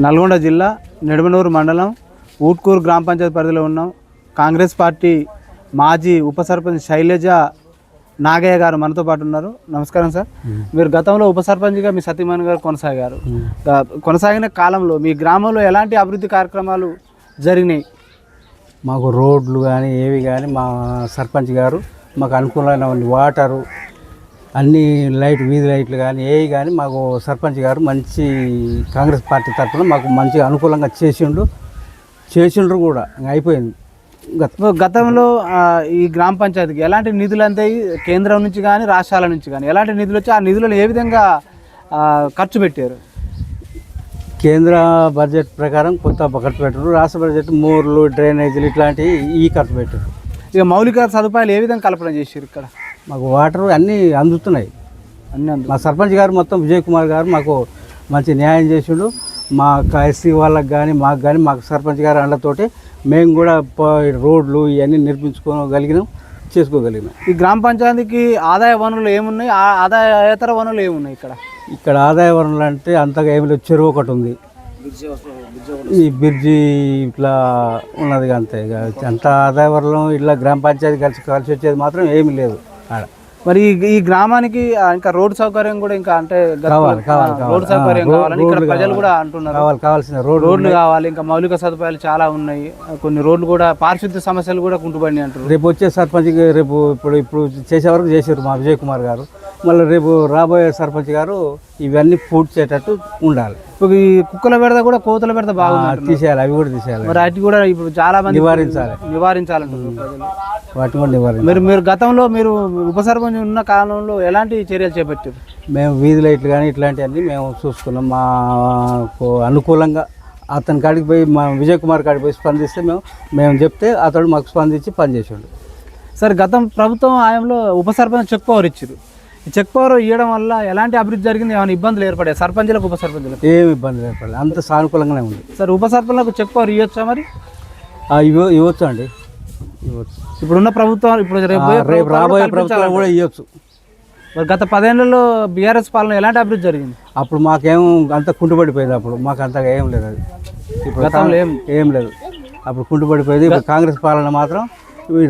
నల్గొండ జిల్లా నిడమనూరు మండలం ఊట్కూరు గ్రామ పంచాయతీ పరిధిలో ఉన్నాం. కాంగ్రెస్ పార్టీ మాజీ ఉప సర్పంచ్ శైలజ నాగయ్య గారు మనతో పాటు ఉన్నారు. నమస్కారం సార్. మీరు గతంలో ఉప సర్పంచ్గా మీ సతీమణి గారు కొనసాగారు. కొనసాగిన కాలంలో మీ గ్రామంలో ఎలాంటి అభివృద్ధి కార్యక్రమాలు జరిగినాయి? మాకు రోడ్లు కానీ ఏవి కానీ మా సర్పంచ్ గారు మాకు అనుకూలమైన వాటరు అన్ని వీధి లైట్లు కానీ ఏవి కానీ మాకు సర్పంచ్ గారు మంచి కాంగ్రెస్ పార్టీ తరఫున మాకు మంచిగా అనుకూలంగా చేసిండ్రు కూడా అయిపోయింది. గతంలో ఈ గ్రామ పంచాయతీకి ఎలాంటి నిధులు అంతాయి? కేంద్రం నుంచి కానీ రాష్ట్రాల నుంచి కానీ ఎలాంటి నిధులు వచ్చి ఆ నిధులను ఏ విధంగా ఖర్చు పెట్టారు? కేంద్ర బడ్జెట్ ప్రకారం కొత్త ఖర్చు పెట్టారు, రాష్ట్ర బడ్జెట్ మోర్లు డ్రైనేజీలు ఇట్లాంటివి ఈ ఖర్చు పెట్టారు. ఇక మౌలిక సదుపాయాలు ఏ విధంగా కల్పన చేశారు? ఇక్కడ మాకు వాటర్ అన్నీ అందుతున్నాయి. మా సర్పంచ్ గారు మొత్తం విజయ్ కుమార్ గారు మాకు మంచి న్యాయం చేసిండు. మా ఎస్సీ వాళ్ళకి కానీ మాకు సర్పంచ్ గారు అండతోటి మేము కూడా రోడ్లు ఇవన్నీ చేసుకోగలిగినాం. ఈ గ్రామ పంచాయతీకి ఆదాయ వనరులు ఏమున్నాయి? ఆదాయేతర వనరులు ఏమున్నాయి? ఇక్కడ ఆదాయ వనరులు అంటే అంతగా ఏమి లేదు. చెరువు ఒకటి ఉంది, ఈ బ్రిడ్జి ఇట్లా ఉన్నది అంతే. అంత ఆదాయ వనరులు ఇట్లా గ్రామ పంచాయతీ కలిసి వచ్చేది మాత్రం ఏమీ లేదు ఆడ. మరి ఈ గ్రామానికి ఇంకా రోడ్డు సౌకర్యం కూడా ఇంకా అంటే కావాలి రోడ్డు సౌకర్యం కావాలని ఇక్కడ ప్రజలు కూడా అంటున్నారు. కావాల్సిన రోడ్లు కావాలి, ఇంకా మౌలిక సదుపాయాలు చాలా ఉన్నాయి. కొన్ని రోడ్లు కూడా పారిశుద్ధ్య సమస్యలు కూడా కుంటుపడినాయి అంటారు. రేపు వచ్చే సర్పంచ్ ఇప్పుడు చేసే వరకు చేశారు మా విజయ్ కుమార్ గారు. మళ్ళీ రేపు రాబోయే సర్పంచ్ గారు ఇవన్నీ పూర్తి చేసేటట్టు ఉండాలి. ఇప్పుడు ఈ కుక్కల బెడద కూడా కోతుల బెడద బాగుంది, తీసేయాలి. అవి కూడా తీసేయాలి. మరి వాటి కూడా ఇప్పుడు చాలా మంది నివారించాలంటారు. వాటిని కూడా నివారించాలి. మీరు గతంలో మీరు ఉప సర్పంచ్ ఉన్న కాలంలో ఎలాంటి చర్యలు చేపట్టారు? మేము వీధి లైట్లు కానీ ఇట్లాంటివన్నీ మేము చూసుకున్నాం. మాకు అనుకూలంగా అతని కాడికి పోయి మా విజయ్ కుమార్ కాడికి పోయి స్పందిస్తే మేము చెప్తే అతడు మాకు స్పందించి పనిచేసాడు. సార్, గతం ప్రభుత్వం హయాంలో ఉప సర్పంచ్ చెక్ పవర్ ఇచ్చారు. ఈ చెక్ పవర్ ఇవ్వడం వల్ల ఎలాంటి అభివృద్ధి జరిగింది? ఏమైనా ఇబ్బందులు ఏర్పడాయి సర్పంచులకు, ఉప సర్పంచులకు? ఏమి ఇబ్బందులు ఏర్పడలేదు, అంత సానుకూలంగానే ఉంది. సార్, ఉప సర్పంచులకు చెక్ పవర్ ఇవ్వచ్చా? మరి ఇవ్వచ్చు అండి, ఇవ్వచ్చు. ఇప్పుడున్న ప్రభుత్వం రేపు రాబోయే ప్రభుత్వం కూడా ఇవ్వచ్చు. మరి గత 10 ఏళ్లలో బీఆర్ఎస్ పాలన ఎలాంటి అభివృద్ధి జరిగింది? అప్పుడు మాకేం అంత కుంటుపడిపోయింది. అప్పుడు మాకు అంతగా ఏం లేదు. అది ఇప్పుడు గతంలో ఏం లేదు. అప్పుడు కుంటుపడిపోయింది. ఇప్పుడు కాంగ్రెస్ పాలన మాత్రం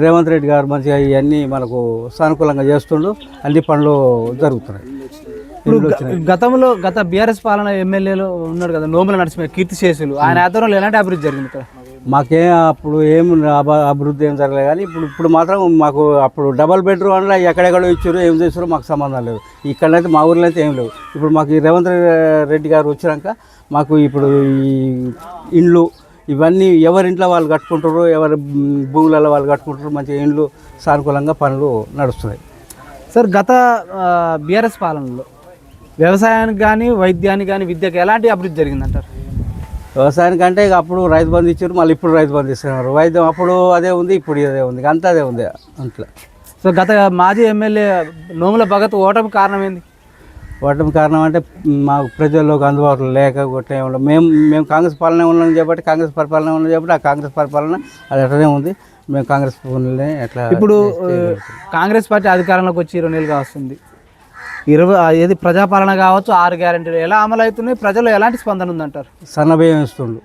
రేవంత్ రెడ్డి గారు మంచిగా ఇవన్నీ మనకు సానుకూలంగా చేస్తుండు. అన్ని పనులు జరుగుతున్నాయి. గత బీఆర్ఎస్ పాలన ఎమ్మెల్యేలు ఉన్నాడు కదా, నోముల నరసింహ, కీర్తిశేషులు, ఆయన ఆధ్వర్యంలో ఎలాంటి అభివృద్ధి జరిగింది ఇక్కడ? మాకేం అప్పుడు ఏం అభివృద్ధి ఏం జరగలేదు. కానీ ఇప్పుడు మాత్రం మాకు అప్పుడు డబల్ బెడ్రూమ్ అలా ఎక్కడెక్కడో ఇచ్చారు, ఏం చేసారో మాకు సంబంధం లేదు. ఇక్కడైతే మా ఊర్లో అయితే ఏం లేవు. ఇప్పుడు మాకు ఈ రేవంత్ రెడ్డి గారు వచ్చినాక మాకు ఇప్పుడు ఈ ఇండ్లు ఇవన్నీ ఎవరింట్లో వాళ్ళు కట్టుకుంటారు, ఎవరి భూములలో వాళ్ళు కట్టుకుంటారు. మంచిగా ఇండ్లు సానుకూలంగా పనులు నడుస్తున్నాయి. సార్, గత బీఆర్ఎస్ పాలనలో వ్యవసాయానికి కానీ వైద్యానికి కానీ విద్యకు ఎలాంటి అభివృద్ధి జరిగిందంటారు? వ్యవసాయానికి అంటే అప్పుడు రైతు బంధు ఇచ్చారు, మళ్ళీ ఇప్పుడు రైతు బంధు ఇస్తున్నారు. వైద్యం అప్పుడు అదే ఉంది, ఇప్పుడు అదే ఉంది, అంతా అదే ఉంది అంట్లో. సో గత మాజీ ఎమ్మెల్యే నోముల భగత్ ఓటమి కారణం ఏంది? ఓటమి కారణం అంటే మాకు ప్రజల్లోకి అందుబాటులో లేకపోతే మేము కాంగ్రెస్ పాలన ఉన్నాం కాబట్టి కాంగ్రెస్ పరిపాలన ఉన్నాం కాబట్టి ఆ కాంగ్రెస్ పరిపాలన అది ఎట్లనే ఉంది. మేము కాంగ్రెస్ పాలన ఎట్లా ఇప్పుడు కాంగ్రెస్ పార్టీ అధికారంలోకి వచ్చి 20 నెలలుగా వస్తుంది. ఏది ప్రజాపాలన కావచ్చు, 6 గ్యారెంటీలు ఎలా అమలు అవుతున్నాయి? ప్రజలు ఎలాంటి స్పందన ఉందంటారు? సన్న బియ్యం ఇస్తుండు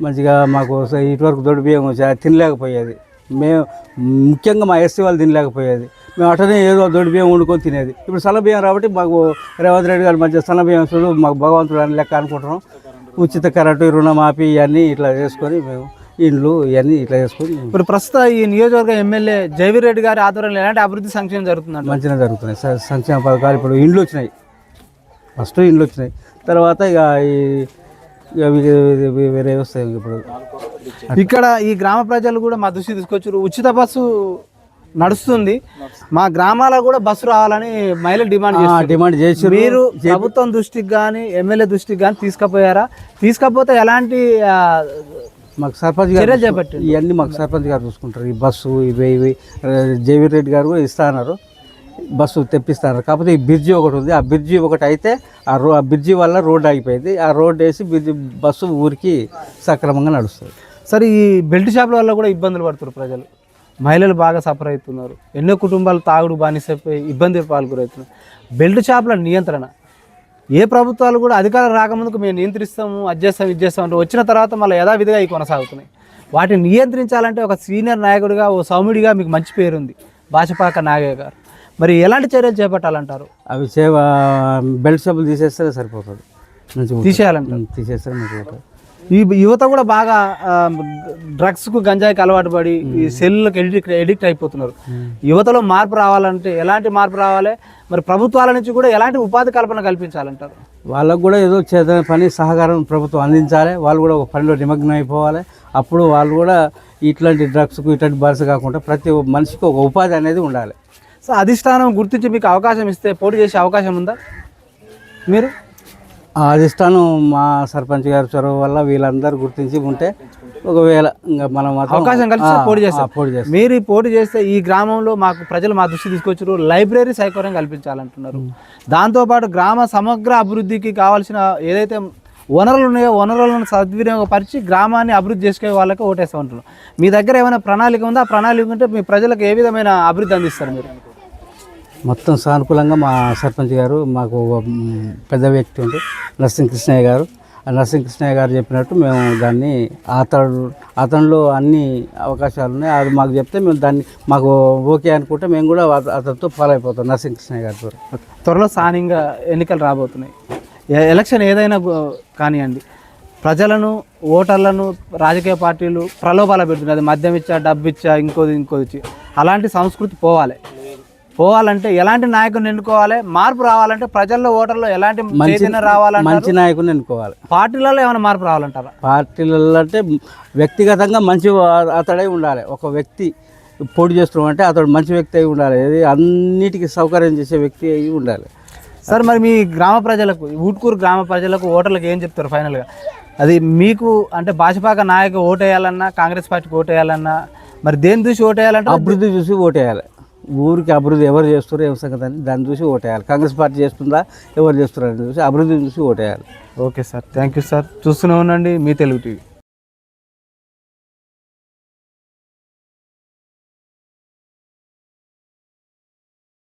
మంచిగా. మాకు ఇటువరకు దొడ్డు బియ్యం వచ్చి తినలేకపోయేది. మేము ముఖ్యంగా మా ఎస్సీ వాళ్ళు తినలేకపోయేది. మేము అటనే ఏదో దొడ్డు బియ్యం వండుకొని తినేది. ఇప్పుడు సన్న బియ్యం కాబట్టి మాకు రేవంత్ రెడ్డి గారు మంచిగా సన్న బియ్యం ఇస్తుండు. మాకు భగవంతుడు అని లెక్క అనుకుంటున్నాం. ఉచిత కరెంటు, రుణమాఫీ ఇవన్నీ ఇట్లా చేసుకొని మేము ఇండ్లు ఇవన్నీ ఇట్లా చేసుకొని ఇప్పుడు ప్రస్తుతం ఈ నియోజకవర్గ ఎమ్మెల్యే జైవీర్ రెడ్డి గారి ఆధ్వర్యంలో ఎలాంటి అభివృద్ధి సంక్షేమం జరుగుతుంది? మంచిగా జరుగుతున్నాయి సంక్షేమ పథకాలు. ఇప్పుడు ఇండ్లు వచ్చినాయి, ఫస్ట్ ఇండ్లు వచ్చినాయి, తర్వాత ఇక వేరే వస్తాయి. ఇప్పుడు ఇక్కడ ఈ గ్రామ ప్రజలు కూడా మా దృష్టి తీసుకొచ్చారు. ఉచిత బస్సు నడుస్తుంది, మా గ్రామాలకు కూడా బస్సు రావాలని మహిళలు డిమాండ్ చేసి మీరు ప్రభుత్వం దృష్టికి కానీ ఎమ్మెల్యే దృష్టికి కానీ తీసుకుపోయారా? తీసుకపోతే ఎలాంటి మాకు సర్పంచ్ గారు చేపట్టారు ఇవన్నీ మాకు సర్పంచ్ గారు చూసుకుంటారు. ఈ బస్సు ఇవి జైవీర్ రెడ్డి గారు కూడా ఇస్తున్నారు, బస్సు తెప్పిస్తున్నారు. కాకపోతే ఈ బ్రిడ్జి ఒకటి ఉంది. ఆ బ్రిడ్జి ఒకటి అయితే ఆ బ్రిడ్జి వల్ల రోడ్డు ఆగిపోయింది. ఆ రోడ్డు వేసి బస్సు ఊరికి సక్రమంగా నడుస్తుంది. సరే, ఈ బెల్ట్ షాపుల వల్ల కూడా ఇబ్బందులు పడుతున్నారు ప్రజలు, మహిళలు బాగా సఫర్ అవుతున్నారు. ఎన్నో కుటుంబాలు తాగుడు బానిసైపోయి ఇబ్బంది పాల్గొరుతున్నారు. బెల్ట్ షాపుల నియంత్రణ ఏ ప్రభుత్వాలు కూడా అధికారం రాకముందుకు మేము నియంత్రిస్తాము అది చేస్తాం ఇది చేస్తాం అంటే వచ్చిన తర్వాత మళ్ళీ యథావిధిగా ఇవి కొనసాగుతున్నాయి. వాటిని నియంత్రించాలంటే ఒక సీనియర్ నాయకుడిగా ఓ సౌమ్యుడిగా మీకు మంచి పేరుంది భాజపాక నాగయ్య గారు. మరి ఎలాంటి చర్యలు చేపట్టాలంటారు? అవి బెల్ట్ షాపులు తీసేస్తే సరిపోతుంది, తీసేయాలంటారు. తీసేస్తే మంచిగా ఉంటుంది. ఈ యువత కూడా బాగా డ్రగ్స్కు గంజాయికి అలవాటు పడి ఈ సెల్లకు ఎడిక్ట్ అయిపోతున్నారు. యువతలో మార్పు రావాలంటే ఎలాంటి మార్పు రావాలి? మరి ప్రభుత్వాల నుంచి కూడా ఎలాంటి ఉపాధి కల్పన కల్పించాలంటారు? వాళ్ళకు కూడా ఏదో చేత పని సహకారం ప్రభుత్వం అందించాలి. వాళ్ళు కూడా ఒక పనిలో నిమగ్నం అయిపోవాలి. అప్పుడు వాళ్ళు కూడా ఇట్లాంటి డ్రగ్స్కు ఇట్లాంటి బారిస కాకుండా ప్రతి మనిషికి ఒక ఉపాధి అనేది ఉండాలి. సో అధిష్టానం గుర్తించి మీకు అవకాశం ఇస్తే పోటీ చేసే అవకాశం ఉందా? మీరు ఆ అధిష్టానం మా సర్పంచ్ గారి చొరవ వల్ల వీళ్ళందరూ గుర్తించి ఉంటే ఒకవేళ ఇంకా మనం అవకాశం కలిసి పోటీ చేస్తారు. మీరు ఈ పోటీ చేస్తే ఈ గ్రామంలో మాకు ప్రజలు మా దృష్టి తీసుకొచ్చారు, లైబ్రరీ సౌకర్యం కల్పించాలంటున్నారు. దాంతోపాటు గ్రామ సమగ్ర అభివృద్ధికి కావాల్సిన ఏదైతే వనరులు ఉన్నాయో వనరులను సద్వినియోగపరిచి గ్రామాన్ని అభివృద్ధి చేసుకునే వాళ్ళకి ఓటేస్తూ ఉంటున్నారు. మీ దగ్గర ఏమైనా ప్రణాళిక ఉందా? ఆ ప్రణాళిక ఉంటే మీ ప్రజలకు ఏ విధమైన అభివృద్ధి అందిస్తారు మీరు? మొత్తం సానుకూలంగా మా సర్పంచ్ గారు మాకు పెద్ద వ్యక్తి ఉంటే నరసింహ కృష్ణయ్య గారు, ఆ నరసింహ కృష్ణయ్య గారు చెప్పినట్టు మేము దాన్ని అతనిలో అన్ని అవకాశాలు ఉన్నాయి. అది మాకు చెప్తే మేము దాన్ని మాకు ఓకే అనుకుంటే మేము కూడా అతనితో ఫాలో అయిపోతాం నరసింహ కృష్ణయ్య గారితో. త్వరలో స్థానికంగా ఎన్నికలు రాబోతున్నాయి. ఎలక్షన్ ఏదైనా కానివ్వండి, ప్రజలను ఓటర్లను రాజకీయ పార్టీలు ప్రలోభాలు పెడుతున్నాయి. అది మద్యం ఇచ్చా, డబ్బు ఇచ్చా, ఇంకోది ఇచ్చి అలాంటి సంస్కృతి పోవాలంటే ఎలాంటి నాయకుని ఎన్నుకోవాలి? మార్పు రావాలంటే ప్రజల్లో ఓటర్లో ఎలాంటి చైతన్యం రావాలంటే మంచి నాయకుని ఎన్నుకోవాలి. పార్టీలలో ఏమైనా మార్పు రావాలంటారా? పార్టీలలో అంటే వ్యక్తిగతంగా మంచి అతడై ఉండాలి. ఒక వ్యక్తి పోటీ చేస్తున్నాం అంటే అతడు మంచి వ్యక్తి అయి ఉండాలి. అన్నిటికీ సౌకర్యం చేసే వ్యక్తి అయి ఉండాలి. సార్, మరి మీ గ్రామ ప్రజలకు, ఊట్కూరు గ్రామ ప్రజలకు, ఓటర్లకు ఏం చెప్తారు ఫైనల్గా? అది మీకు అంటే భాజపాక నాయకు ఓటేయాలన్నా, కాంగ్రెస్ పార్టీకి ఓటేయాలన్నా, మరి దేని చూసి ఓటేయాలంటే అభివృద్ధి చూసి ఓటేయాలి. ఊరికి అభివృద్ధి ఎవరు చేస్తారో ఏం సంగతి అని దాన్ని చూసి ఓటేయాలి. కాంగ్రెస్ పార్టీ చేస్తుందా, ఎవరు చేస్తున్నారని చూసి అభివృద్ధిని చూసి ఓటేయాలి. Okay sir, thank you sir. చూస్తూనే ఉండండి మీ తెలుగు టీవీ.